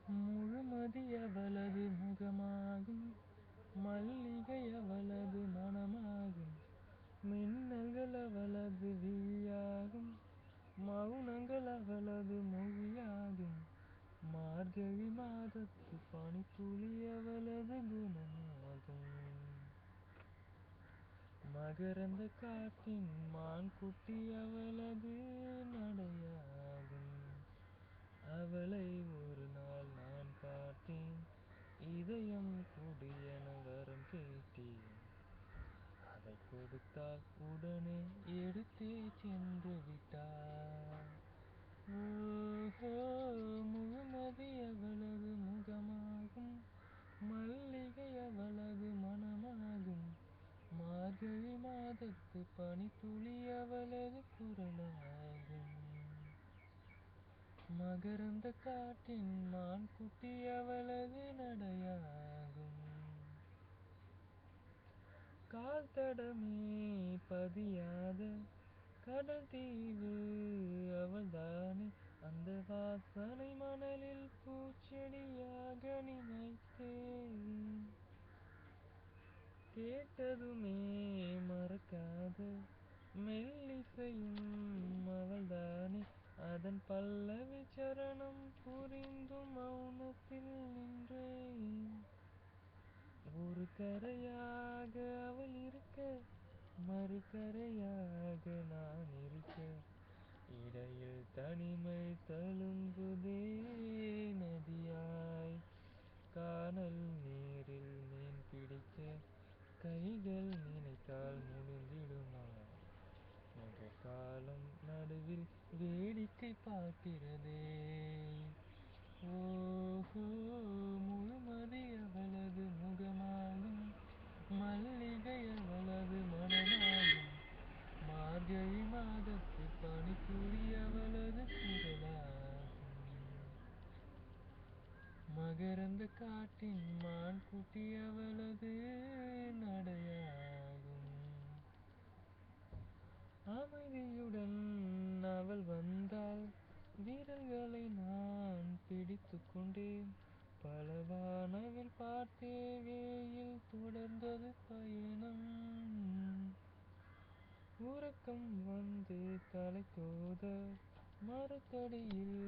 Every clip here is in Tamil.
முழுமதி அவளது முகமாகும், மல்லிகை அவளது மனமாகும், மின்னல்கள் அவளது விழியாகும், மௌனங்கள் அவளது மொழியாகும், மார்கழி மாதத்து பனித்துளி அவளது குணமாகும். மகரந்த காட்டின் மான்குட்டி அவளது நடையாகும். அவளை ஒரு நாள் நான் பார்த்தேன், இதயம் கொடு என வரம் கேட்டேன். அதை கொடுத்தால் உடனே எடுத்தே சென்று விட்டார். ஓஹோ, முழுமதி அவளது முகமாகும், மல்லிகை அவளது மனமாகும், மார்கழி மாதத்து பனித்துளி அவளது குரலாகும். மகரந்த காட்டின் மான்குட்டி அவளது நடையாகும். கால் தடமே பதியாத கடல் தீவு அவள்தானே, அந்த வாசனை மணலில் பூச்செடியாக நினைத்தேன். கேட்டதுமே மறக்காத மெல்லிசையும் அவள்தானே, அதன் பல்லவி சரணம் புரிந்தும் மௌனத்தில் நின்றேன். ஒரு கரையாக அவள் இருக்க, மறு கரையாக நான் இருக்க, இடையில் தனிமை தழும்புதே நதியாய். கானல் நீரில் மீன் பிடிக்க கைகள் நினைத்தால் முடிந்திடுமா என்ற காலம் நடுவில் வேடிக்கை பார்க்கிறதே. ஓஹோ, முழுமதி அவளது முகமாகும், மல்லிகை அவளது மனமாகும், மார்கழி மாதத்து பனித்துளி அவளது குரலாகும். மகரந்த காட்டின் மான்குட்டி அவளது நடையாகும். அமைதியுடன் அவள் வந்தாள், விரல்களை நான் பிடித்து கொண்டேன். பல வானவில் பார்த்தே வேயில் தொடர்ந்தது பயணம். உறக்கம் வந்து தலை கோத மரத்தடியில்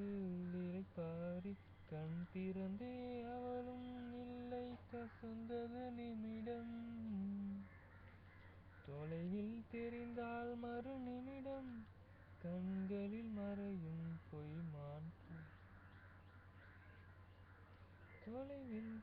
இளைப்பாரி கண் திறந்தே அவளும் இல்லை, கசந்தது நிமிடம். தொலைவில் தெரிந்தால் மறு நிமிடம் கண்களில் மறையும் பொய்மான். தொலைவில்